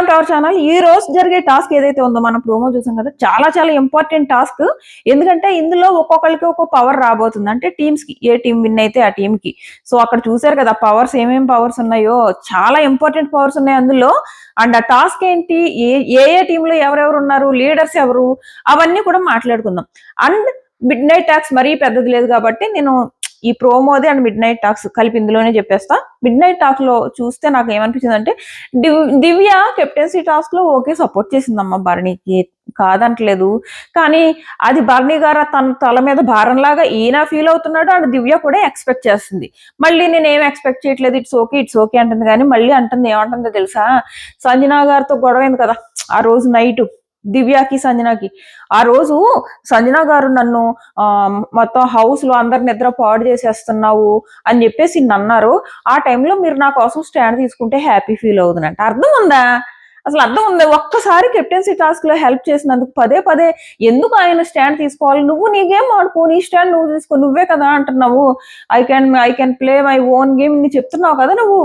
To our channel. ఈ రోజు జరిగే టాస్క్ ఏదైతే ఉందో మనం ప్రోమో చూసాం కదా, చాలా చాలా ఇంపార్టెంట్ టాస్క్. ఎందుకంటే ఇందులో ఒక్కొక్కరికి ఒక్కొక్క పవర్ రాబోతుంది. అంటే టీమ్స్ కి ఏ టీం విన్ అయితే ఆ టీం కి. సో అక్కడ చూసారు కదా పవర్స్, ఏమేం పవర్స్ ఉన్నాయో, చాలా ఇంపార్టెంట్ పవర్స్ ఉన్నాయి అందులో. అండ్ ఆ టాస్క్ ఏంటి, ఏ ఏ టీంలో ఎవరెవరు ఉన్నారు, లీడర్స్ ఎవరు, అవన్నీ కూడా మాట్లాడుకుందాం. అండ్ మిడ్ నైట్ టాక్స్ మరీ పెద్దది లేదు కాబట్టి నేను ఈ ప్రోమోది అండ్ మిడ్ నైట్ టాక్స్ కలిపి ఇందులోనే చెప్పేస్తా. మిడ్ నైట్ టాక్ లో చూస్తే నాకు ఏమనిపించింది అంటే, దివ్య కెప్టెన్సీ టాస్క్ లో ఓకే సపోర్ట్ చేసిందమ్మా భరణికి, కాదంటలేదు. కానీ అది భరణి గారు తన తల మీద భారంలాగా ఈయన ఫీల్ అవుతున్నాడు, అండ్ దివ్య కూడా ఎక్స్పెక్ట్ చేస్తుంది. మళ్ళీ నేను ఏం ఎక్స్పెక్ట్ చేయట్లేదు, ఇట్స్ ఓకే అంటుంది. కానీ మళ్ళీ అంటుంది, ఏమంటుందో తెలుసా, సంజనా గారితో గొడవైంది కదా ఆ రోజు నైట్, దివ్యకి సంజనాకి. ఆ రోజు సంజనా గారు నన్ను మొత్తం హౌస్ లో అందరు నిద్ర పాడు చేసేస్తున్నావు అని చెప్పేసి అన్నారు. ఆ టైంలో మీరు నా కోసం స్టాండ్ తీసుకుంటే హ్యాపీ ఫీల్ అవుతుందంట. అర్థం ఉందా? అసలు అర్థం ఉంది? ఒక్కసారి కెప్టెన్సీ టాస్క్ లో హెల్ప్ చేసినందుకు పదే పదే ఎందుకు ఆయన స్టాండ్ తీసుకోవాలి? నువ్వు నీ గేమ్ ఆడుకో, నీ స్టాండ్ నువ్వు తీసుకో, నువ్వే కదా అంటున్నావు. I can play my own game ని చెప్తున్నావు కదా నువ్వు.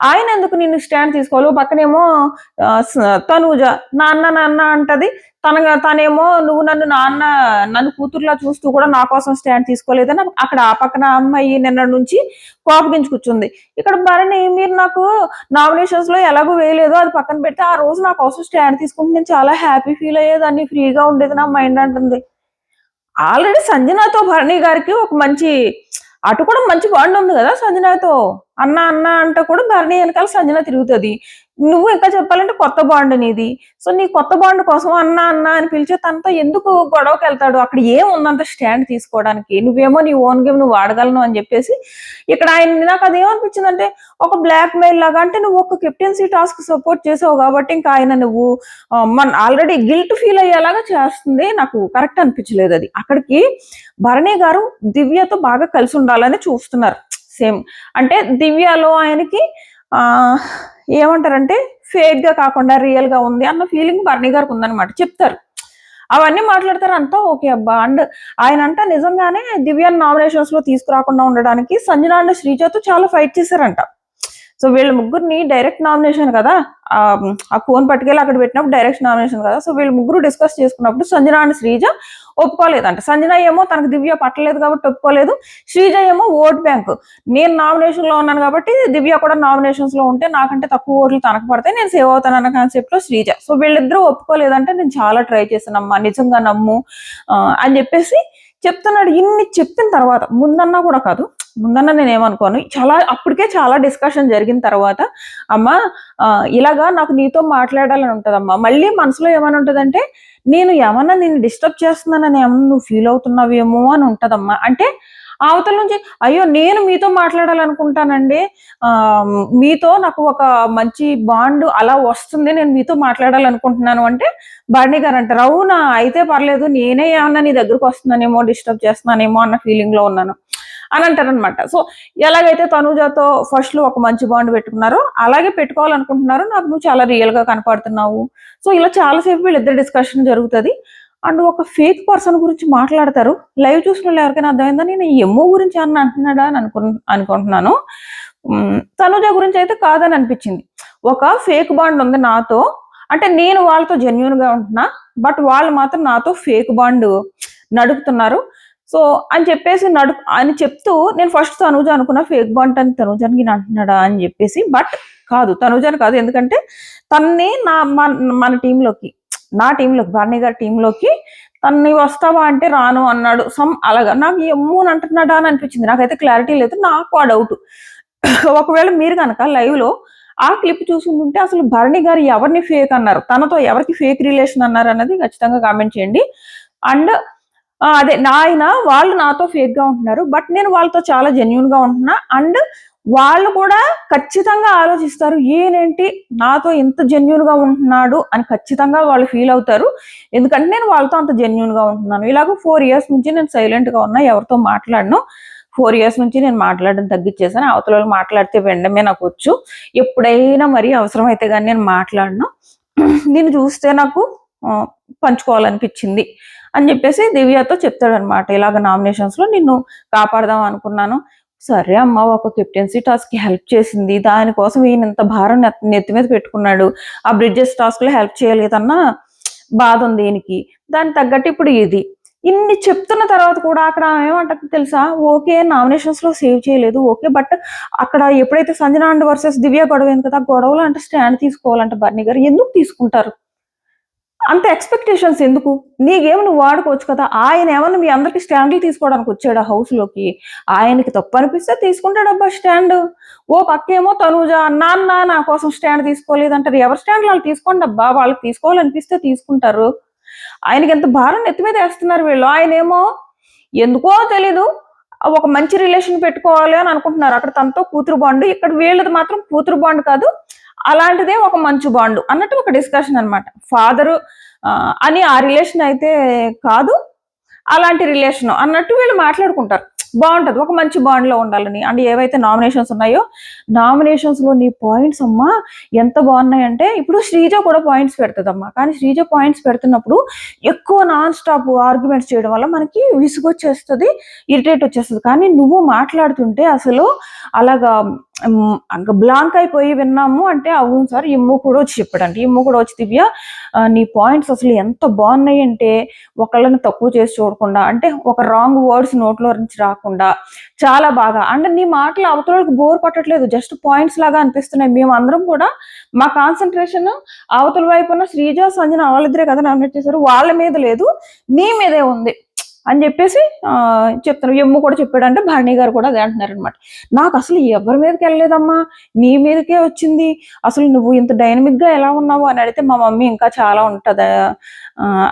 ఆయన ఎందుకు నిన్ను స్టాండ్ తీసుకోవాలి? పక్కనేమో తనూజ నాన్న నాన్న అంటది, తనేమో నువ్వు నన్ను కూతురులా చూస్తూ కూడా నా కోసం స్టాండ్ తీసుకోలేదని అక్కడ ఆ పక్కన అమ్మాయి నిన్న నుంచి కోపగించి కూర్చుంది. ఇక్కడ భరణి, మీరు నాకు నామినేషన్స్ లో ఎలాగో వేయలేదు, అది పక్కన పెడితే ఆ రోజు నా కోసం స్టాండ్ తీసుకుంటే నేను చాలా హ్యాపీ ఫీల్ అయ్యేదాన్ని, ఫ్రీగా ఉండేది నా మైండ్ అంటుంది. ఆల్రెడీ సంజనాతో భరణి గారికి ఒక మంచి, అటు కూడా మంచి బాండ్ ఉంది కదా సంజనాతో. అన్న అన్న అంటే కూడా భరణి వెనకాల సంజన తిరుగుతుంది. నువ్వు ఇంకా చెప్పాలంటే కొత్త బాండ్ నీది. సో నీ కొత్త బాండ్ కోసం అన్న అన్న అని పిలిచే తనతో ఎందుకు గొడవకి వెళ్తాడు? అక్కడ ఏం ఉందంత స్టాండ్ తీసుకోవడానికి? నువ్వేమో నీ ఓన్ గేమ్ నువ్వు ఆడగలను అని చెప్పేసి ఇక్కడ ఆయన, నాకు అదేమనిపించింది అంటే, ఒక బ్లాక్ మెయిల్ లాగా. అంటే నువ్వు ఒక కెప్టెన్సీ టాస్క్ సపోర్ట్ చేసావు కాబట్టి ఇంకా ఆయన నువ్వు ఆల్రెడీ గిల్ట్ ఫీల్ అయ్యేలాగా చేస్తుంది. నాకు కరెక్ట్ అనిపించలేదు అది. అక్కడికి భరణి గారు దివ్యతో బాగా కలిసి ఉండాలని చూస్తున్నారు. సేమ్ అంటే దివ్యలో ఆయనకి ఏమంటారంటే ఫేక్ గా కాకుండా రియల్ గా ఉంది అన్న ఫీలింగ్ భరణి గారికి ఉందన్నమాట. చెప్తారు, అవన్నీ మాట్లాడతారు, అంతా ఓకే అబ్బా. అండ్ ఆయన అంట నిజంగానే దివ్యాన్ని నామినేషన్స్ లో తీసుకురాకుండా ఉండడానికి సంజన అండ్ శ్రీజతో చాలా ఫైట్ చేశారంట. సో వీళ్ళ ముగ్గురిని డైరెక్ట్ నామినేషన్ కదా, ఆ ఫోన్ పట్టుకెళ్ళి అక్కడ పెట్టినప్పుడు డైరెక్ట్ నామినేషన్ కదా. సో వీళ్ళు ముగ్గురు డిస్కస్ చేసుకున్నప్పుడు సంజన అండ్ శ్రీజ ఒప్పుకోలేదంట. సంజన ఏమో తనకు దివ్య పట్టలేదు కాబట్టి ఒప్పుకోలేదు, శ్రీజ ఏమో ఓట్ బ్యాంక్, నేను నామినేషన్ లో ఉన్నాను కాబట్టి దివ్య కూడా నామినేషన్స్ లో ఉంటే నాకంటే తక్కువ ఓట్లు తనకు పడతాయి, నేను సేవ్ అవుతాను అన్న కాన్సెప్ట్ లో శ్రీజ. సో వీళ్ళిద్దరూ ఒప్పుకోలేదంటే, నేను చాలా ట్రై చేశానమ్మా, నిజంగా నమ్ము అని చెప్పేసి చెప్తున్నాడు. ఇన్ని చెప్పిన తర్వాత, ముందన్నా కూడా కాదు, ముందన్న నేను ఏమనుకోను, అప్పటికే చాలా డిస్కషన్ జరిగిన తర్వాత, అమ్మా ఇలాగా నాకు నీతో మాట్లాడాలని ఉంటదమ్మా. మళ్ళీ మనసులో ఏమని ఉంటదంటే, నేను ఏమన్నా నిన్ను డిస్టర్బ్ చేస్తున్నానని ఏమన్నా నువ్వు ఫీల్ అవుతున్నావేమో అని ఉంటదమ్మా. అంటే అవతల నుంచి, అయ్యో నేను మీతో మాట్లాడాలనుకుంటానండి, మీతో నాకు ఒక మంచి బాండ్ అలా వస్తుంది, నేను మీతో మాట్లాడాలనుకుంటున్నాను అంటే భరణి గారు అంటారు, అవునా అయితే పర్లేదు, నేనే ఏమన్నా నీ దగ్గరకు వస్తున్నానేమో, డిస్టర్బ్ చేస్తున్నానేమో అన్న ఫీలింగ్ లో ఉన్నాను అని అంటారనమాట. సో ఎలాగైతే తనుజాతో ఫస్ట్ లో ఒక మంచి బాండ్ పెట్టుకున్నారో అలాగే పెట్టుకోవాలనుకుంటున్నారు, నాకు నువ్వు చాలా రియల్ గా కనపడుతున్నావు. సో ఇలా చాలాసేపు వీళ్ళిద్దరు డిస్కషన్ జరుగుతుంది. అండ్ ఒక ఫేక్ పర్సన్ గురించి మాట్లాడతారు. లైవ్ చూసిన వాళ్ళు ఎవరికైనా అర్థమైందా, నేను ఎమ్మో గురించి అన్న అంటున్నాడా అని అనుకుంటున్నాను. తనుజ గురించి అయితే కాదని అనిపించింది. ఒక ఫేక్ బాండ్ ఉంది నాతో, అంటే నేను వాళ్ళతో జెన్యున్ గా ఉంటున్నా, బట్ వాళ్ళు మాత్రం నాతో ఫేక్ బాండ్ నడుపుతున్నారు. సో అని చెప్పేసి అని చెప్తూ, నేను ఫస్ట్ తనుజ అనుకున్నా ఫేక్ బాండ్ అని తనుజానికి అంటున్నాడా అని చెప్పేసి. బట్ కాదు, తనుజాని కాదు. ఎందుకంటే తన్ని మన టీంలోకి, నా టీంలోకి, భరణి గారి టీంలోకి తన్ని వస్తావా అంటే రాను అన్నాడు. అలాగా నాకు ఎమ్మో అంటున్నాడా అని అనిపించింది. నాకైతే క్లారిటీ లేదు, నాకు ఆ డౌట్. ఒకవేళ మీరు కనుక లైవ్ లో ఆ క్లిప్ చూసుకుంటుంటే అసలు భరణి గారు ఎవరిని ఫేక్ అన్నారు, తనతో ఎవరికి ఫేక్ రిలేషన్ అన్నారు అన్నది ఖచ్చితంగా కామెంట్ చేయండి. అండ్ అదే వాళ్ళు నాతో ఫేక్ గా ఉంటున్నారు, బట్ నేను వాళ్ళతో చాలా జెన్యున్ గా ఉంటున్నా. అండ్ వాళ్ళు కూడా ఖచ్చితంగా ఆలోచిస్తారు, ఈయనేంటి నాతో ఇంత జెన్యున్ గా ఉంటున్నాడు అని ఖచ్చితంగా వాళ్ళు ఫీల్ అవుతారు. ఎందుకంటే నేను వాళ్ళతో అంత జెన్యున్ గా ఉంటున్నాను. ఇలాగ 4 years నుంచి నేను సైలెంట్ గా ఉన్నా, ఎవరితో మాట్లాడను. 4 years నుంచి నేను మాట్లాడడం తగ్గించేసాను. అవతల వాళ్ళు మాట్లాడితే వెండమే నాకు వచ్చు. ఎప్పుడైనా మరీ అవసరం అయితే కానీ నేను మాట్లాడను. దీన్ని చూస్తే నాకు పంచుకోవాలనిపించింది అని చెప్పేసి దివ్యతో చెప్తాడనమాట. ఇలాగ నామినేషన్స్ లో నిన్ను కాపాడదాం అనుకున్నాను, సరే అమ్మ, ఒక కెప్టెన్సీ టాస్క్ హెల్ప్ చేసింది, దానికోసం ఈయన ఇంత భారం నెత్తి మీద పెట్టుకున్నాడు, ఆ బ్రిడ్జెస్ టాస్క్ లో హెల్ప్ చేయలేదన్న బాధ ఉంది ఈయనకి. దానికి తగ్గట్టు ఇప్పుడు ఇది ఇన్ని చెప్తున్న తర్వాత కూడా అక్కడ ఏమంటుంది తెలుసా, ఓకే నామినేషన్స్ లో సేవ్ చేయలేదు ఓకే, బట్ అక్కడ ఎప్పుడైతే సంజన అండ్ వర్సెస్ దివ్య గొడవ అయింది కదా, గొడవలు అంటే స్టాండ్ తీసుకోవాలంటే బర్నీ గారు ఎందుకు తీసుకుంటారు? అంత ఎక్స్పెక్టేషన్స్ ఎందుకు? నీ గేమ్ నువ్వు వాడుకోవచ్చు కదా. ఆయన ఏమన్నా మీ అందరికి స్టాండ్లు తీసుకోవడానికి వచ్చాడు ఆ హౌస్ లోకి? ఆయనకి తప్పు అనిపిస్తే తీసుకుంటాడబ్బా స్టాండ్. ఓ పక్కేమో తనూజ నాన్న నా కోసం స్టాండ్ తీసుకోలేదంటారు. ఎవరి స్టాండ్ వాళ్ళు తీసుకోండి అబ్బా, వాళ్ళకి తీసుకోవాలనిపిస్తే తీసుకుంటారు. ఆయనకి ఎంత భారం నెత్తి మీద వేస్తున్నారు వీళ్ళు. ఆయనేమో ఎందుకో తెలీదు ఒక మంచి రిలేషన్ పెట్టుకోవాలి అని అనుకుంటున్నారు. అక్కడ తనతో కూతురు బాండ్, ఇక్కడ వీళ్ళది మాత్రం కూతురు బాండ్ కాదు, అలాంటిదే ఒక మంచి బాండ్ అన్నట్టు ఒక డిస్కషన్ అనమాట. ఫాదరు అని ఆ రిలేషన్ అయితే కాదు, అలాంటి రిలేషన్ అన్నట్టు వీళ్ళు మాట్లాడుకుంటారు. బాగుంటది, ఒక మంచి బాండ్ లో ఉండాలని. అంటే ఏవైతే నామినేషన్స్ ఉన్నాయో, నామినేషన్స్ లో నీ పాయింట్స్ అమ్మా ఎంత బాగున్నాయంటే, ఇప్పుడు శ్రీజ కూడా పాయింట్స్ పెడుతుందమ్మా, కానీ శ్రీజ పాయింట్స్ పెడుతున్నప్పుడు ఎక్కువ నాన్ స్టాప్ ఆర్గ్యుమెంట్స్ చేయడం వల్ల మనకి విసుగొచ్చేస్తుంది, ఇరిటేట్ వచ్చేస్తుంది. కానీ నువ్వు మాట్లాడుతుంటే అసలు అలాగా బ్లాంక్ అయిపోయి విన్నాము అంటే, అవును సార్ ఇమ్ము కూడా వచ్చి చెప్పాడంటే, ఇమ్ము కూడా వచ్చి దివ్య నీ పాయింట్స్ అసలు ఎంత బాగున్నాయి అంటే, ఒకళ్ళని తక్కువ చేసి చూడకుండా, అంటే ఒక రాంగ్ వర్డ్స్ నోట్లో నుంచి రాకుండా చాలా బాగా, అంటే నీ మాటలు అవతలకు బోర్ పట్టట్లేదు, జస్ట్ పాయింట్స్ లాగా అనిపిస్తున్నాయి. మేము అందరం కూడా మా కాన్సన్ట్రేషన్ అవతల వైపున శ్రీజ సంజన వాళ్ళిద్దరే కదా నామినేట్ చేశారు, వాళ్ళ మీద లేదు, నీ మీదే ఉంది అని చెప్పేసి చెప్తున్నారు. ఎమ్ము కూడా చెప్పాడంటే భరణి గారు కూడా అదే అంటున్నారు అనమాట. నాకు అసలు ఎవరి మీదకి వెళ్ళలేదమ్మా, నీ మీదకే వచ్చింది, అసలు నువ్వు ఇంత డైనమిక్ గా ఎలా ఉన్నావు అని అడిగితే మా మమ్మీ ఇంకా చాలా ఉంటుందా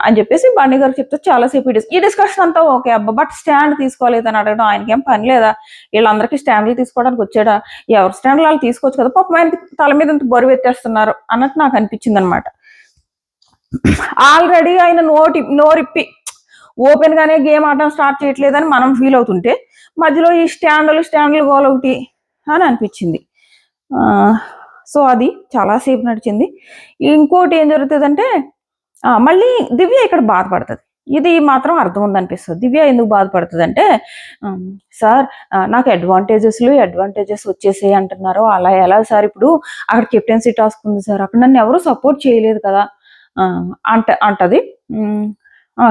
అని చెప్పేసి భరణి గారు చెప్తే చాలాసేపు ఈ డిస్కషన్ అంతా ఓకే అబ్బా, బట్ స్టాండ్ తీసుకోలేదని అడగడం ఆయనకేం పని లేదా? వీళ్ళందరికీ స్టాండ్లు తీసుకోవడానికి వచ్చాడా? ఎవరి స్టాండ్లు వాళ్ళు తీసుకోవచ్చు కదా, పాపం ఆయనకి తల మీద ఇంత బరువు ఎత్తేస్తున్నారు అన్నట్టు నాకు అనిపించింది అనమాట. ఆల్రెడీ ఆయన నోరిప్పి ఓపెన్ గానే గేమ్ ఆడడం స్టార్ట్ చేయట్లేదని మనం ఫీల్ అవుతుంటే, మధ్యలో ఈ స్టాండ్లు గోల్ ఒకటి అని అనిపించింది. సో అది చాలాసేపు నడిచింది. ఇంకోటి ఏం జరుగుతుందంటే, మళ్ళీ దివ్య ఇక్కడ బాధపడుతుంది. ఇది మాత్రం అర్థం ఉందనిపిస్తుంది. దివ్య ఎందుకు బాధపడుతుంది అంటే, సార్ నాకు అడ్వాంటేజెస్ వచ్చేసాయి అంటున్నారు, అలా ఎలా సార్? ఇప్పుడు అక్కడ కెప్టెన్సీ టాస్క్ ఉంది సార్, అక్కడ నన్ను ఎవరు సపోర్ట్ చేయలేదు కదా అంటది.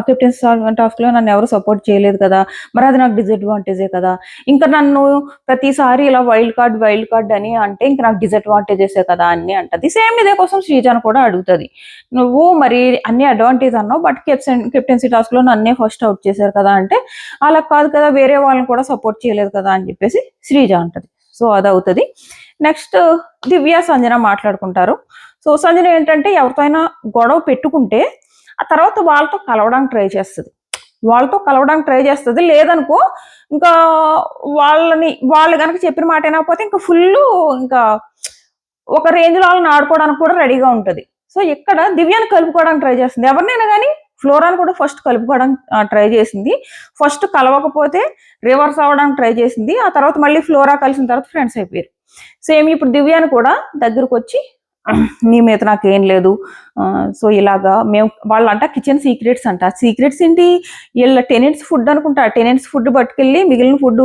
కెప్టెన్సీ టాస్క్ లో నన్ను ఎవరు సపోర్ట్ చేయలేదు కదా, మరి అది నాకు డిసడ్వాంటేజే కదా, ఇంకా నన్ను ప్రతిసారి ఇలా వైల్డ్ కార్డ్ అని అంటే ఇంకా నాకు డిసడ్వాంటేజెసే కదా అని అంటది. సేమ్ ఇదే కోసం శ్రీజాను కూడా అడుగుతుంది, నువ్వు మరి అన్ని అడ్వాంటేజ్ అన్నావు, బట్ కెప్టెన్సీ టాస్క్ లో నన్నే ఫస్ట్ అవుట్ చేశారు కదా అంటే, అలా కాదు కదా, వేరే వాళ్ళని కూడా సపోర్ట్ చేయలేదు కదా అని చెప్పేసి శ్రీజ అంటది. సో అది అవుతుంది. నెక్స్ట్ దివ్య సంజన మాట్లాడుకుంటారు. సో సంజన ఏంటంటే, ఎవరితో అయినా గొడవ పెట్టుకుంటే ఆ తర్వాత వాళ్ళతో కలవడానికి ట్రై చేస్తుంది, లేదనుకో ఇంకా వాళ్ళు కనుక చెప్పిన మాట అయినకపోతే ఇంకా ఫుల్ ఇంకా ఒక రేంజ్ లో వాళ్ళని ఆడుకోవడానికి కూడా రెడీగా ఉంటుంది. సో ఇక్కడ దివ్యాన్ని కలుపుకోవడానికి ట్రై చేస్తుంది, ఎవరినైనా కానీ. ఫ్లోరాన్ కూడా ఫస్ట్ కలుపుకోవడానికి ట్రై చేసింది, ఫస్ట్ కలవకపోతే రివర్స్ అవ్వడానికి ట్రై చేసింది, ఆ తర్వాత మళ్ళీ ఫ్లోరా కలిసిన తర్వాత ఫ్రెండ్స్ అయిపోయారు. సేమ్ ఇప్పుడు దివ్యాన్ని కూడా దగ్గరకు వచ్చి, నీ మీద నాకేం లేదు, సో ఇలాగా మేము వాళ్ళంట కిచెన్ సీక్రెట్స్ అంట. సీక్రెట్స్ ఏంటి? వీళ్ళ టెనెంట్స్ ఫుడ్ అనుకుంటా, టెనెంట్స్ ఫుడ్ పట్టుకెళ్ళి మిగిలిన ఫుడ్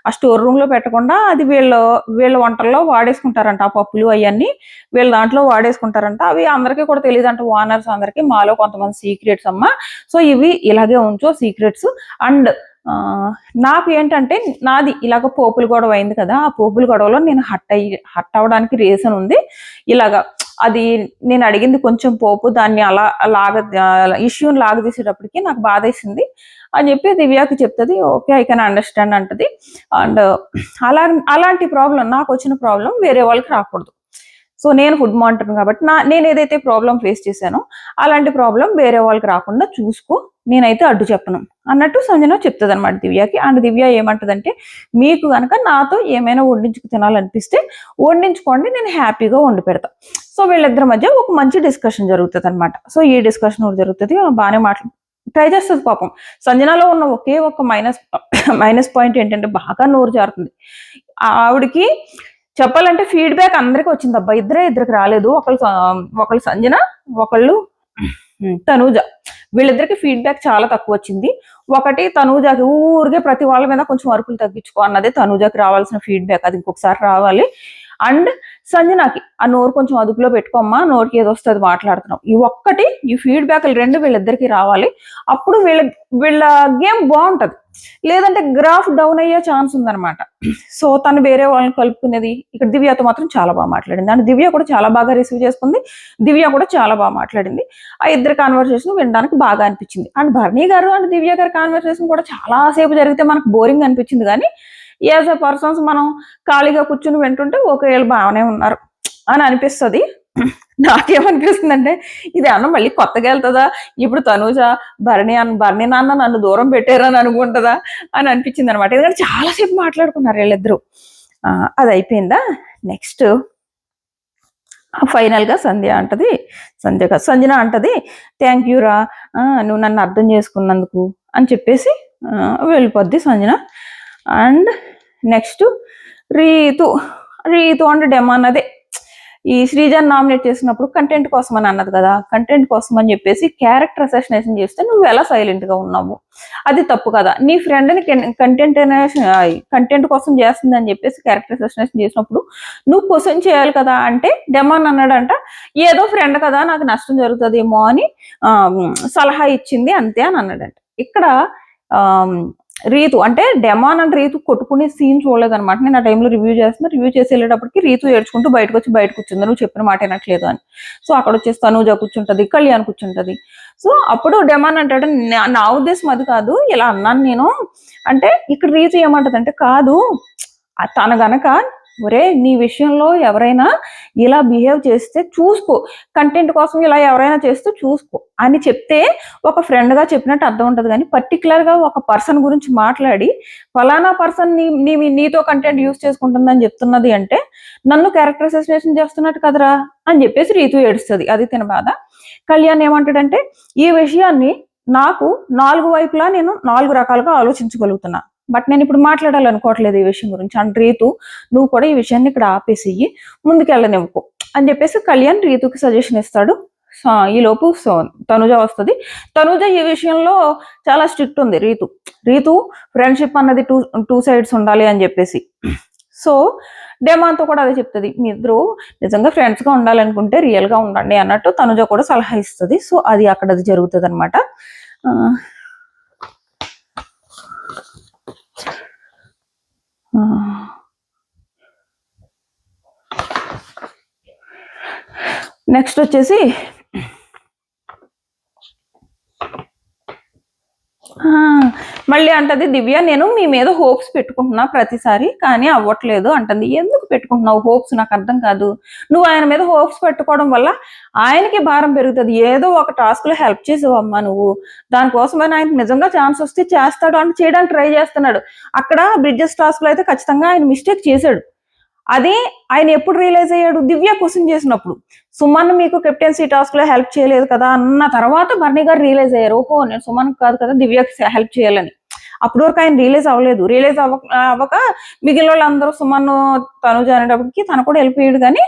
ఆ స్టోర్ రూమ్ లో పెట్టకుండా అది వీళ్ళ వంటల్లో వాడేసుకుంటారంట, ఆ పప్పులు అవన్నీ వీళ్ళ దాంట్లో వాడేసుకుంటారంట. అవి అందరికీ కూడా తెలియదంట, ఓనర్స్ అందరికీ, మాలో కొంతమంది సీక్రెట్స్ అమ్మ, సో ఇవి ఇలాగే ఉంచో సీక్రెట్స్. అండ్ నాకు ఏంటంటే, నాది ఇలాగ పోపుల గొడవ అయింది కదా, ఆ పోపుల గొడవలో నేను హట్ అవ్వడానికి రీజన్ ఉంది. ఇలాగా అది నేను అడిగింది కొంచెం పోపు, దాన్ని ఇష్యూని లాగదీసేటప్పటికి నాకు బాధేసింది అని చెప్పి దివ్యాకి చెప్తుంది. ఓకే ఐ కెన్ అండర్స్టాండ్ అంటది. అండ్ అలాంటి ప్రాబ్లం, నాకు వచ్చిన ప్రాబ్లం వేరే వాళ్ళకి రాకూడదు. సో నేను ఫుడ్ మానిటర్ కాబట్టి నేను ఏదైతే ప్రాబ్లం ఫేస్ చేశానో అలాంటి ప్రాబ్లం వేరే వాళ్ళకి రాకుండా చూసుకో, నేనైతే అడ్డు చెప్పను అన్నట్టు సంజన చెప్తుంది అనమాట దివ్యకి. అండ్ దివ్య ఏమంటదంటే, మీకు కనుక నాతో ఏమైనా వండించుకు తినాలనిపిస్తే వండించుకోండి, నేను హ్యాపీగా వండి పెడతా. సో వీళ్ళిద్దరి మధ్య ఒక మంచి డిస్కషన్ జరుగుతుంది అనమాట. సో ఈ డిస్కషన్ జరుగుతుంది, బాగానే ట్రై చేస్తుంది. పాపం సంజనలో ఉన్న ఒకే ఒక మైనస్ పాయింట్ ఏంటంటే, బాగా నోరు జారుతుంది. ఆవిడకి చెప్పాలంటే ఫీడ్బ్యాక్ అందరికి వచ్చింది అబ్బా, ఇద్దరికి రాలేదు, ఒకళ్ళు సంజన, ఒకళ్ళు తనూజ, వీళ్ళిద్దరికి ఫీడ్బ్యాక్ చాలా తక్కువ వచ్చింది. ఒకటి తనూజకి ఊరికే ప్రతి వాళ్ళ మీద కొంచెం అరుపులు తగ్గించుకో అన్నదే తనూజకి రావాల్సిన ఫీడ్బ్యాక్, అది ఇంకొకసారి రావాలి. అండ్ సంజనాకి ఆ నోరు కొంచెం అదుపులో పెట్టుకోమ్మా, నోరుకి ఏదో వస్తుంది మాట్లాడుతున్నాం, ఈ ఒక్కటి ఈ ఫీడ్బ్యాక్లు రెండు వీళ్ళిద్దరికి రావాలి. అప్పుడు వీళ్ళ గేమ్ బాగుంటది. లేదంటే గ్రాఫ్ డౌన్ అయ్యే ఛాన్స్ ఉందన్నమాట. సో తను వేరే వాళ్ళని కలుపుకునేది. ఇక్కడ దివ్యతో మాత్రం చాలా బాగా మాట్లాడింది, అండ్ దివ్య కూడా చాలా బాగా రిసీవ్ చేసుకుంది, దివ్య కూడా చాలా బాగా మాట్లాడింది. ఆ ఇద్దరు కాన్వర్సేషన్ వినడానికి బాగా అనిపించింది. అండ్ భరణి గారు అండ్ దివ్య గారి కాన్వర్సేషన్ కూడా చాలా సేపు జరిగితే మనకు బోరింగ్ అనిపించింది, కానీ యాజ్ ఎ పర్సన్స్ మనం ఖాళీగా కూర్చుని వింటుంటే ఓకే వీళ్ళు బాగానే ఉన్నారు అని అనిపిస్తుంది. నాకేమనిపిస్తుందంటే ఇది అన్న మళ్ళీ కొత్తగా వెళ్తుందా, ఇప్పుడు తనూజ భరణి నాన్న నన్ను దూరం పెట్టారని అనుకుంటుందా అని అనిపించింది అనమాట. ఎందుకంటే చాలాసేపు మాట్లాడుకున్నారు వీళ్ళిద్దరు. అది అయిపోయిందా. నెక్స్ట్ ఫైనల్ గా సంజన అంటది థ్యాంక్ యూ రా, నువ్వు నన్ను అర్థం చేసుకున్నందుకు అని చెప్పేసి వెళ్ళిపోద్ది సంజన. అండ్ నెక్స్ట్ రీతు అంటే డెమో అన్నదే ఈ శ్రీజన్ నామినేట్ చేసినప్పుడు కంటెంట్ కోసం అని అన్నది కదా, కంటెంట్ కోసం అని చెప్పేసి క్యారెక్టర్ అసాసినేషన్ చేస్తే నువ్వు ఎలా సైలెంట్ గా ఉన్నావు, అది తప్పు కదా. నీ ఫ్రెండ్ని కంటెంట్ కోసం చేస్తుంది అని చెప్పేసి క్యారెక్టర్ అసాసినేషన్ చేసినప్పుడు నువ్వు క్వశ్చన్ చేయాలి కదా. అంటే డెమాన్ అన్నాడంట ఏదో ఫ్రెండ్ కదా నాకు నష్టం జరుగుతుందేమో అని సలహా ఇచ్చింది అంతే అని అన్నాడంట. ఇక్కడ రీతు అంటే డెమాన్ అండ్ రీతు కొట్టుకునే సీన్ చూడలేదన్నమాట. నేను ఆ టైంలో రివ్యూ చేసి వెళ్ళేటప్పటికి రీతు ఏడ్చుకుంటూ బయట కూర్చుంది, నువ్వు చెప్పిన మాట వినట్లేదు అని. సో అక్కడ వచ్చేసి తనూజ కూర్చుంటది, కళ్యాణ్ కూర్చుంటది. సో అప్పుడు డెమాన్ అంటాడు నా ఉద్దేశం అది కాదు, ఇలా అన్నాను నేను అంటే. ఇక్కడ రీతు ఏమంటది అంటే కాదు తన గనక ఒరే నీ విషయంలో ఎవరైనా ఇలా బిహేవ్ చేస్తే చూసుకో, కంటెంట్ కోసం ఇలా ఎవరైనా చేస్తే చూసుకో అని చెప్తే ఒక ఫ్రెండ్ గా చెప్పినట్టు అర్థం ఉంటుంది. కానీ పర్టికులర్ గా ఒక పర్సన్ గురించి మాట్లాడి ఫలానా పర్సన్ నీతో కంటెంట్ యూజ్ చేసుకుంటుందని చెప్తున్నది అంటే నన్ను క్యారెక్టర్ అసాసినేషన్ చేస్తున్నట్టు కదరా అని చెప్పేసి రీతు ఏడుస్తుంది. అది తిన బాధ. కళ్యాణ్ ఏమంటాడంటే ఈ విషయాన్ని నాకు 4 వైపులా నేను 4 రకాలుగా ఆలోచించగలుగుతున్నా, బట్ నేను ఇప్పుడు మాట్లాడాలనుకోవట్లేదు ఈ విషయం గురించి. అండ్ రీతు నువ్వు కూడా ఈ విషయాన్ని ఇక్కడ ఆపేసి ముందుకెళ్ళనివ్వకు అని చెప్పేసి కళ్యాణ్ రీతుకి సజెషన్ ఇస్తాడు. ఈలోపు తనుజ వస్తుంది. తనుజ ఈ విషయంలో చాలా స్ట్రిక్ట్ ఉంది. రీతు ఫ్రెండ్షిప్ అన్నది టూ సైడ్స్ ఉండాలి అని చెప్పేసి. సో డెమాన్తో కూడా అదే చెప్తుంది, మీ ఇద్దరు నిజంగా ఫ్రెండ్స్ గా ఉండాలనుకుంటే రియల్ గా ఉండండి అన్నట్టు తనుజ కూడా సలహా ఇస్తుంది. సో అది అక్కడ జరుగుతుంది అనమాట. నెక్స్ట్ వచ్చేసి మళ్ళీ అంటది దివ్య నేను మీ మీద హోప్స్ పెట్టుకుంటున్నా ప్రతిసారి కానీ అవ్వట్లేదు అంటుంది. ఎందుకు పెట్టుకుంటున్నావు హోప్స్ నాకు అర్థం కాదు. నువ్వు ఆయన మీద హోప్స్ పెట్టుకోవడం వల్ల ఆయనకి భారం పెరుగుతుంది. ఏదో ఒక టాస్క్ లో హెల్ప్ చేసావమ్మా నువ్వు, దానికోసమైనా ఆయనకి నిజంగా ఛాన్స్ వస్తే చేస్తాడు అంటే చేయడానికి ట్రై చేస్తున్నాడు. అక్కడ బ్రిడ్జెస్ టాస్క్ లో అయితే ఖచ్చితంగా ఆయన మిస్టేక్ చేశాడు. అది ఆయన ఎప్పుడు రియలైజ్ అయ్యాడు, దివ్య క్వశ్చన్ చేసినప్పుడు. సుమన్ మీకు కెప్టెన్సీ టాస్క్ లో హెల్ప్ చేయలేదు కదా అన్న తర్వాత భరణి గారు రియలైజ్ అయ్యారు, ఓహో నేను సుమన్ కాదు కదా దివ్యకి హెల్ప్ చేయాలని. అప్పటి వరకు ఆయన రియలైజ్ అవ్వలేదు. రియలైజ్ అవ్వక మిగిలిన వాళ్ళందరూ సుమన్ తనుజ అనేటప్పటికి తను కూడా హెల్ప్ అయ్యాడు, కానీ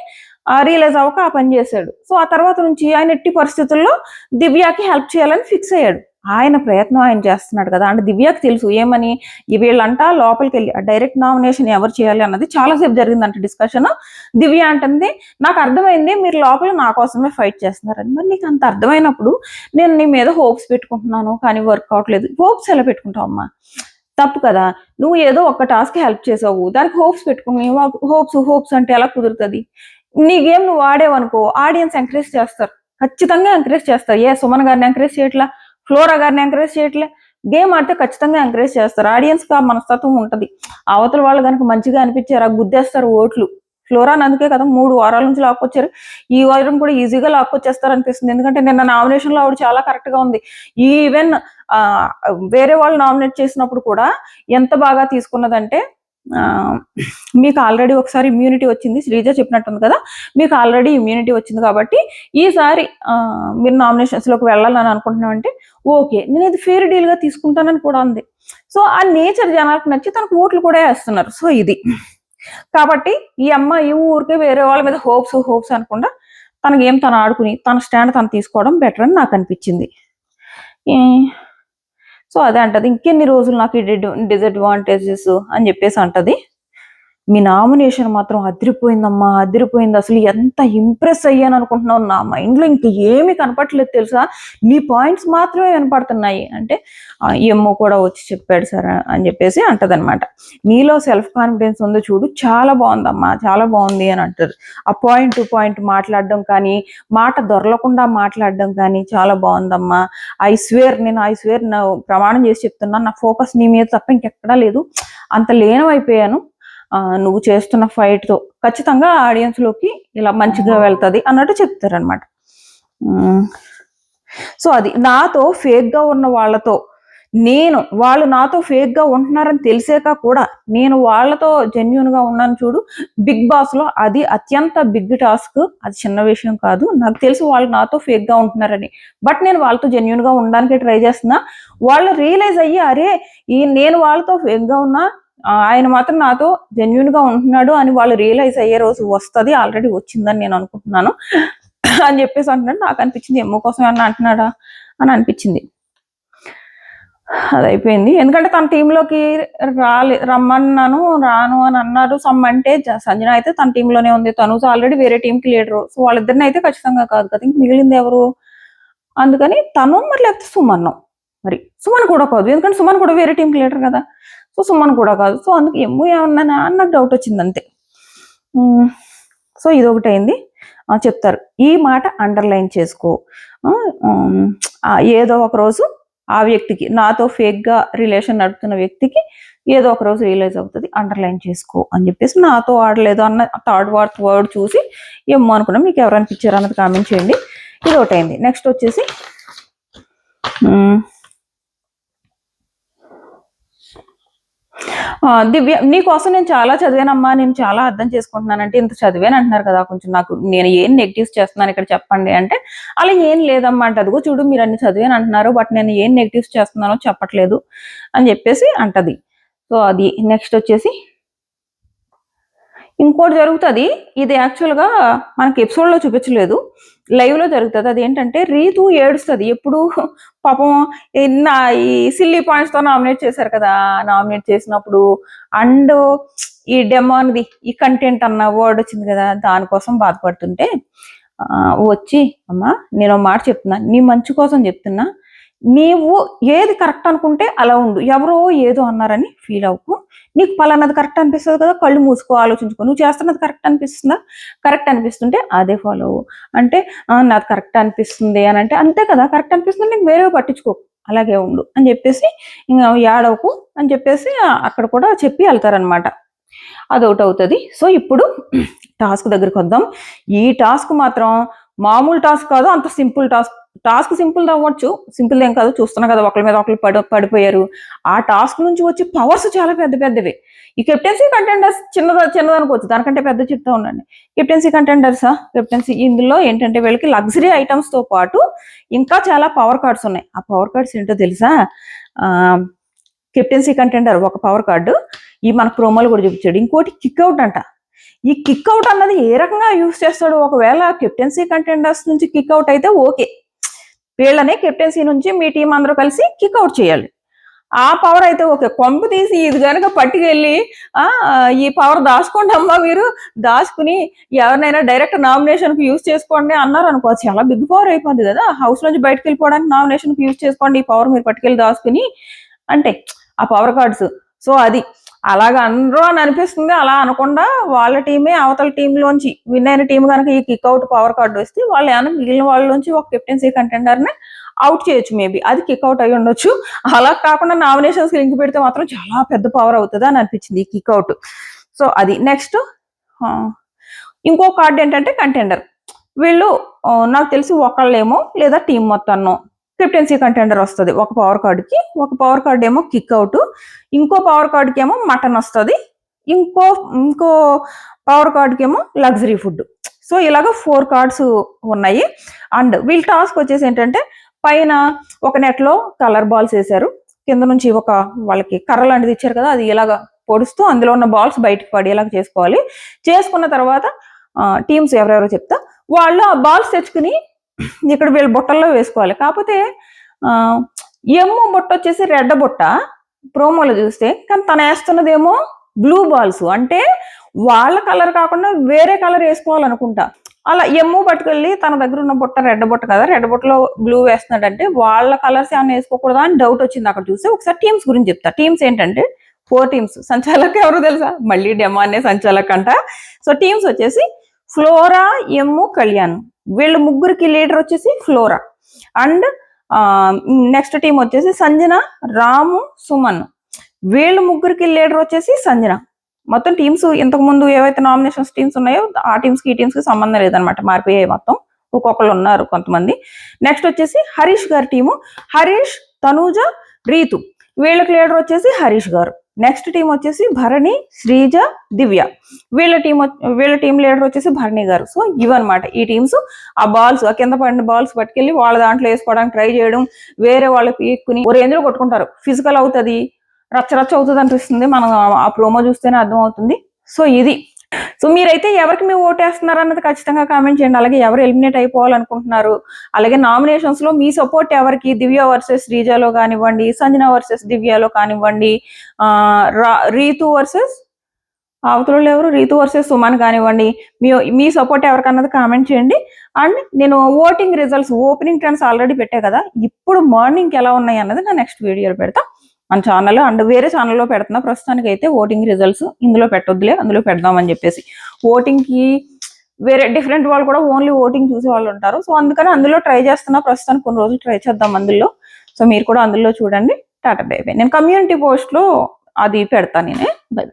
రియలైజ్ అవ్వక ఆ పని చేశాడు. సో ఆ తర్వాత నుంచి ఆయన ఎట్టి పరిస్థితుల్లో దివ్యకి హెల్ప్ చేయాలని ఫిక్స్ అయ్యాడు. ఆయన ప్రయత్నం ఆయన చేస్తున్నాడు కదా. అంటే దివ్యకి తెలుసు ఏమని, వీళ్ళంట లోపలికి వెళ్ళి డైరెక్ట్ నామినేషన్ ఎవరు చేయాలి అన్నది చాలాసేపు జరిగిందంట డిస్కషన్. దివ్య అంటుంది నాకు అర్థమైంది మీరు లోపల నా కోసమే ఫైట్ చేస్తున్నారని. మరి నీకు అంత అర్థమైనప్పుడు నేను నీ మీద హోప్స్ పెట్టుకుంటున్నాను కానీ వర్క్ అవట్లేదు. హోప్స్ ఎలా పెట్టుకుంటావు అమ్మా, తప్పు కదా. నువ్వు ఏదో ఒక టాస్క్ హెల్ప్ చేసావు, దానికి హోప్స్ పెట్టుకుని హోప్స్ అంటే ఎలా కుదురుతుంది. నీ గేమ్ నువ్వు ఆడేవనుకో ఆడియన్స్ ఎంకరేజ్ చేస్తారు, ఖచ్చితంగా ఎంకరేజ్ చేస్తారు. సుమన్ గారిని ఎంకరేజ్ చేయట్లా, ఫ్లోరా గారిని ఎంకరేజ్ చేయట్లే. గేమ్ ఆడితే ఖచ్చితంగా ఎంకరేజ్ చేస్తారు. ఆడియన్స్ కి ఆ మనస్తత్వం ఉంటది. అవతల వాళ్ళు కనుక మంచిగా అనిపించారు గుద్దేస్తారు ఓట్లు. ఫ్లోరాని అందుకే కదా 3 వారాల నుంచి లాక్కొచ్చారు. ఈ వారం కూడా ఈజీగా లాక్కొచ్చేస్తారు అనిపిస్తుంది. ఎందుకంటే నిన్న నామినేషన్ లో ఆవిడ చాలా కరెక్ట్ గా ఉంది. ఈవెన్ వేరే వాళ్ళు నామినేట్ చేసినప్పుడు కూడా ఎంత బాగా తీసుకున్నదంటే మీకు ఆల్రెడీ ఒకసారి ఇమ్యూనిటీ వచ్చింది, శ్రీజ చెప్పినట్టుంది కదా, మీకు ఆల్రెడీ ఇమ్యూనిటీ వచ్చింది కాబట్టి ఈసారి మీరు నామినేషన్స్ లోకి వెళ్ళాలని అనుకుంటున్నామంటే ఓకే నేను ఇది ఫెయిర్ డీల్ గా తీసుకుంటానని కూడా ఉంది. సో ఆ నేచర్ జనాలకు నచ్చి తనకు ఓట్లు కూడా వేస్తున్నారు. సో ఇది కాబట్టి ఈ అమ్మాయి ఊరికే వేరే వాళ్ళ మీద హోప్స్ అనకుండా తన గేమ్ తను ఆడుకుని తన స్టాండ్ తను తీసుకోవడం బెటర్ అని నాకు అనిపించింది. సో అదే అంటది, ఇంకెన్ని రోజులు నాకు ఈ డిసడ్వాంటేజెస్ అని చెప్పేసి అంటది. మీ నామినేషన్ మాత్రం అదిరిపోయిందమ్మా, అదిరిపోయింది. అసలు ఎంత ఇంప్రెస్ అయ్యాను అనుకుంటున్నావు, నా మైండ్లో ఇంక ఏమీ కనపట్లేదు తెలుసా, నీ పాయింట్స్ మాత్రమే వినపడుతున్నాయి అంటే ఏమో కూడా వచ్చి చెప్పాడు సార్ అని చెప్పేసి అంటదనమాట. నీలో సెల్ఫ్ కాన్ఫిడెన్స్ ఉందో చూడు, చాలా బాగుందమ్మా, చాలా బాగుంది అని అంటారు. ఆ పాయింట్ టు పాయింట్ మాట్లాడడం కానీ, మాట దొరలకుండా మాట్లాడడం కానీ చాలా బాగుందమ్మా. ఐ స్వేర్ నా ప్రమాణం చేసి చెప్తున్నా, నా ఫోకస్ నీ మీద తప్ప ఇంకెక్కడా లేదు, అంత లీనమైపోయాను నువ్వు చేస్తున్న ఫైట్ తో, ఖచ్చితంగా ఆడియన్స్ లోకి ఇలా మంచిగా వెళ్తుంది అన్నట్టు చెప్తారనమాట. సో అది నాతో ఫేక్ గా ఉన్న వాళ్ళతో, వాళ్ళు నాతో ఫేక్ గా ఉంటున్నారని తెలిసాక కూడా నేను వాళ్ళతో జెన్యున్ గా ఉన్నాను చూడు, బిగ్ బాస్ లో అది అత్యంత బిగ్ టాస్క్, అది చిన్న విషయం కాదు. నాకు తెలుసు వాళ్ళు నాతో ఫేక్ గా ఉంటున్నారని, బట్ నేను వాళ్ళతో జెన్యున్ గా ఉండడానికి ట్రై చేస్తున్నా. వాళ్ళు రియలైజ్ అయ్యి అరే నేను వాళ్ళతో ఫేక్ గా ఉన్నా, ఆయన మాత్రం నాతో జెన్యున్ గా ఉంటున్నాడు అని వాళ్ళు రియలైజ్ అయ్యే రోజు వస్తుంది, ఆల్రెడీ వచ్చిందని నేను అనుకుంటున్నాను అని చెప్పేసి అంటున్నాడు. నాకు అనిపించింది ఎమ్మో కోసం ఏమన్నా అంటున్నాడా అని అనిపించింది. అది అయిపోయింది. ఎందుకంటే తన టీంలోకి రమ్మన్నాను, రాను అని అన్నారు. అంటే సంజన అయితే తన టీంలోనే ఉంది, తను ఆల్రెడీ వేరే టీంకి లీడరు. సో వాళ్ళిద్దరిని అయితే ఖచ్చితంగా కాదు కదా, ఇంక మిగిలింది ఎవరు? అందుకని తను మరి లేకపోతే సుమన్ కూడా కాదు, ఎందుకంటే సుమన్ కూడా వేరే టీంకి లీడర్ కదా, సో సుమన్ కూడా కాదు. సో అందుకు ఏమన్నా నాకు డౌట్ వచ్చింది అంతే. సో ఇది ఒకటి అయింది. చెప్తారు ఈ మాట అండర్లైన్ చేసుకో, ఏదో ఒక రోజు ఆ వ్యక్తికి, నాతో ఫేక్ గా రిలేషన్ నడుపుతున్న వ్యక్తికి ఏదో ఒక రోజు రియలైజ్ అవుతుంది, అండర్లైన్ చేసుకో అని చెప్పేసి, నాతో ఆడలేదు అన్న థర్డ్ వర్డ్ చూసి ఏమో అనుకున్నాం. మీకు ఎవరు అనిపించారు అన్నది కామెంట్ చేయండి. ఇది ఒకటి అయింది. నెక్స్ట్ వచ్చేసి దివ్య, నీకోసం నేను చాలా చదివానమ్మా, నేను చాలా అర్థం చేసుకుంటున్నానంటే, ఇంత చదివాను అంటున్నారు కదా, కొంచెం నేను ఏం నెగిటివ్స్ చేస్తున్నాను ఇక్కడ చెప్పండి అంటే, అలా ఏం లేదమ్మా అంటే, అదిగో చూడు మీరు అన్ని చదివాను అంటున్నారు, బట్ నేను ఏం నెగిటివ్స్ చేస్తున్నానో చెప్పట్లేదు అని చెప్పేసి అంటది. సో అది. నెక్స్ట్ వచ్చేసి ఇంకోటి జరుగుతుంది, ఇది యాక్చువల్గా మనకి ఎపిసోడ్లో చూపించలేదు, లైవ్లో జరుగుతుంది. అదేంటంటే రీతు ఏడుస్తుంది ఎప్పుడు, పాపం ఈ సిల్లీ పాయింట్స్తో నామినేట్ చేశారు కదా, నామినేట్ చేసినప్పుడు అండ్ ఈ డెమోన్ది ఈ కంటెంట్ అన్న వర్డ్ వచ్చింది కదా, దానికోసం బాధపడుతుంటే వచ్చి అమ్మా నేను ఒక మాట చెప్తున్నా, నీ మంచి కోసం చెప్తున్నా, నీవు ఏది కరెక్ట్ అనుకుంటే అలా ఉండు, ఎవరో ఏదో అన్నారని ఫీల్ అవ్వకు, నీకు పలానది కరెక్ట్ అనిపిస్తుంది కదా, కళ్ళు మూసుకో, ఆలోచించుకో, నువ్వు చేస్తున్నది కరెక్ట్ అనిపిస్తుందా, కరెక్ట్ అనిపిస్తుంటే అదే ఫాలో అవ్వు. అంటే నాది కరెక్ట్ అనిపిస్తుంది అని అంటే అంతే కదా, కరెక్ట్ అనిపిస్తుంది, నీకు వేరే పట్టించుకో, అలాగే ఉండు అని చెప్పేసి, ఇంకా యాడవకు అని చెప్పేసి అక్కడ కూడా చెప్పి వెళ్తారనమాట. అదొకటి అవుతుంది. సో ఇప్పుడు టాస్క్ దగ్గరికి వద్దాం. ఈ టాస్క్ మాత్రం మామూలు టాస్క్ కాదు, అంత సింపుల్ టాస్క్ సింపుల్ అవ్వచ్చు, సింపుల్ ఏం కాదు, చూస్తున్నా కదా ఒకరి మీద ఒకరు పడిపోయారు. ఆ టాస్క్ నుంచి వచ్చే పవర్స్ చాలా పెద్దవి. ఈ కెప్టెన్సీ కంటెండర్స్ చిన్నదనుకోవచ్చు, దానికంటే పెద్ద చెప్తా ఉండండి. కెప్టెన్సీ ఇందులో ఏంటంటే వీళ్ళకి లగ్జరీ ఐటమ్స్ తో పాటు ఇంకా చాలా పవర్ కార్డ్స్ ఉన్నాయి. ఆ పవర్ కార్డ్స్ ఏంటో తెలుసా? కెప్టెన్సీ కంటెండర్ ఒక పవర్ కార్డు, ఈ మన ప్రోమోలు కూడా చూపించాడు. ఇంకోటి కిక్అవుట్ అంట. ఈ కిక్అవుట్ అన్నది ఏ రకంగా యూజ్ చేస్తాడు, ఒకవేళ కెప్టెన్సీ కంటెండర్స్ నుంచి కిక్అవుట్ అయితే ఓకే, వీళ్ళనే కెప్టెన్సీ నుంచి మీ టీం అందరూ కలిసి కిక్అవుట్ చేయాలి. ఆ పవర్ అయితే ఓకే, కొంపు తీసి ఇది కనుక పట్టుకెళ్ళి ఈ పవర్ దాచుకోండి అమ్మా, మీరు దాచుకుని ఎవరినైనా డైరెక్ట్ నామినేషన్ కి యూజ్ చేసుకోండి అన్నారు అనుకో, చాలా బిగ్ పవర్ అయిపోద్ది కదా. హౌస్ నుంచి బయటకు వెళ్ళిపోవడానికి నామినేషన్ కి యూజ్ చేసుకోండి, ఈ పవర్ మీరు పట్టుకెళ్ళి దాచుకుని అంటే ఆ పవర్ కార్డ్స్. సో అది అలాగా అనరు అని అనిపిస్తుంది. అలా అనకుండా వాళ్ళ టీమే అవతల టీంలోంచి విన్ అయిన టీం కనుక ఈ కిక్అవుట్ పవర్ కార్డు వస్తే వాళ్ళు ఏమైనా మిగిలిన వాళ్ళలోంచి ఒక కెప్టెన్సీ కంటెండర్ని అవుట్ చేయొచ్చు, మేబీ అది కిక్అవుట్ అయి ఉండొచ్చు. అలా కాకుండా నామినేషన్స్ లింక్ పెడితే మాత్రం చాలా పెద్ద పవర్ అవుతుంది అని అనిపించింది ఈ కిక్అవుట్. సో అది. నెక్స్ట్ ఇంకో కార్డు ఏంటంటే కంటెండర్. వీళ్ళు నాకు తెలిసి ఒకళ్ళేమో లేదా టీం మొత్తాన్నో కెప్టెన్సీ కంటెండర్ వస్తుంది ఒక పవర్ కార్డుకి, ఒక పవర్ కార్డు ఏమో కిక్అవుట్, ఇంకో పవర్ కార్డుకి ఏమో మటన్ వస్తుంది, ఇంకో పవర్ కార్డుకి ఏమో లగ్జరీ ఫుడ్. సో ఇలాగ 4 కార్డ్స్ ఉన్నాయి. అండ్ వీళ్ళ టాస్క్ వచ్చేసి ఏంటంటే, పైన ఒక నెట్లో కలర్ బాల్స్ వేశారు, కింద నుంచి ఒక వాళ్ళకి కర్ర లాంటిది ఇచ్చారు కదా, అది ఇలాగ పొడుస్తూ అందులో ఉన్న బాల్స్ బయటకు పడేలాగా చేసుకోవాలి. చేసుకున్న తర్వాత టీమ్స్ ఎవరెవరో చెప్తా, వాళ్ళు ఆ బాల్స్ తెచ్చుకుని ఇక్కడ వీళ్ళ బుట్టల్లో వేసుకోవాలి. కాకపోతే ఎమ్ము బుట్ట వచ్చేసి రెడ్ బుట్ట ప్రోమోలో చూస్తే, కానీ తను వేస్తున్నదేమో బ్లూ బాల్స్, అంటే వాళ్ళ కలర్ కాకుండా వేరే కలర్ వేసుకోవాలనుకుంటా. అలా ఎమ్ము పట్టుకెళ్ళి తన దగ్గర ఉన్న బుట్ట రెడ్ బుట్ట కదా, రెడ్ బుట్టలో బ్లూ వేస్తున్నాడంటే వాళ్ళ కలర్స్ ఏమైనా వేసుకోకూడదా అని డౌట్ వచ్చింది అక్కడ చూస్తే. ఒకసారి టీమ్స్ గురించి చెప్తా. టీమ్స్ ఏంటంటే 4 టీమ్స్. సంచాలక్ ఎవరు తెలుసా? మళ్ళీ డెమానే సంచాలక్ అంట. సో టీమ్స్ వచ్చేసి ఫ్లోరా, ఎమ్ము, కళ్యాణ్. వీళ్ళ ముగ్గురికి లీడర్ వచ్చేసి ఫ్లోరా. అండ్ నెక్స్ట్ టీం వచ్చేసి సంజన, రాము, సుమన్. వీళ్ళ ముగ్గురికి లీడర్ వచ్చేసి సంజన. మొత్తం టీమ్స్ ఇంతకు ముందు ఏవైతే నామినేషన్స్ టీమ్స్ ఉన్నాయో ఆ టీమ్స్ కి ఈ టీమ్స్ కి సంబంధం లేదనమాట, మారిపోయాయి మొత్తం. ఒక్కొక్కరు ఉన్నారు కొంతమంది. నెక్స్ట్ వచ్చేసి హరీష్ గారి టీము. హరీష్, తనూజ, రీతు. వీళ్ళకి లీడర్ వచ్చేసి హరీష్ గారు. నెక్స్ట్ టీం వచ్చేసి భరణి, శ్రీజ, దివ్య. వీళ్ళ టీం లీడర్ వచ్చేసి భరణి గారు. సో ఇవన్నమాట ఈ టీమ్స్. ఆ బాల్స్, ఆ కింద పడిన బాల్స్ పట్టుకెళ్ళి వాళ్ళ దాంట్లో వేసుకోవడానికి ట్రై చేయడం, వేరే వాళ్ళు పీక్కుని ఓ రేంజ్ లో కొట్టుకుంటారు. ఫిజికల్ అవుతుంది, రచ్చ అవుతుంది అనిపిస్తుంది, మనం ఆ ప్రోమో చూస్తేనే అర్థం అవుతుంది. సో ఇది. సో మీరైతే ఎవరికి మీరు ఓటేస్తున్నారు అన్నది ఖచ్చితంగా కామెంట్ చేయండి. అలాగే ఎవరు ఎలిమినేట్ అయిపోవాలనుకుంటున్నారు, అలాగే నామినేషన్స్ లో మీ సపోర్ట్ ఎవరికి, దివ్య వర్సెస్ శ్రీజలో కానివ్వండి, సంజన వర్సెస్ దివ్యలో కానివ్వండి, రీతు వర్సెస్ అవతల ఎవరు, రీతు వర్సెస్ సుమన్ కానివ్వండి, మీ సపోర్ట్ ఎవరికన్నది కామెంట్ చేయండి. అండ్ నేను voting results, opening trends already పెట్టా కదా, ఇప్పుడు మార్నింగ్ ఎలా ఉన్నాయి అన్నది నా నెక్స్ట్ వీడియోలో పెడతా మన ఛానల్. అండ్ వేరే ఛానల్లో పెడుతున్నా. ప్రస్తుతానికి అయితే ఓటింగ్ రిజల్ట్స్ ఇందులో పెట్టొద్దులే, అందులో పెడదామని చెప్పేసి. ఓటింగ్ కి వేరే డిఫరెంట్ వాళ్ళు కూడా ఓన్లీ ఓటింగ్ చూసే వాళ్ళు ఉంటారు. సో అందుకని అందులో ట్రై చేస్తున్నా. ప్రస్తుతానికి కొన్ని రోజులు ట్రై చేద్దాం అందులో. సో మీరు కూడా అందులో చూడండి. Tata bye by. నేను కమ్యూనిటీ పోస్ట్ లో అది పెడతాను నేనే. బై.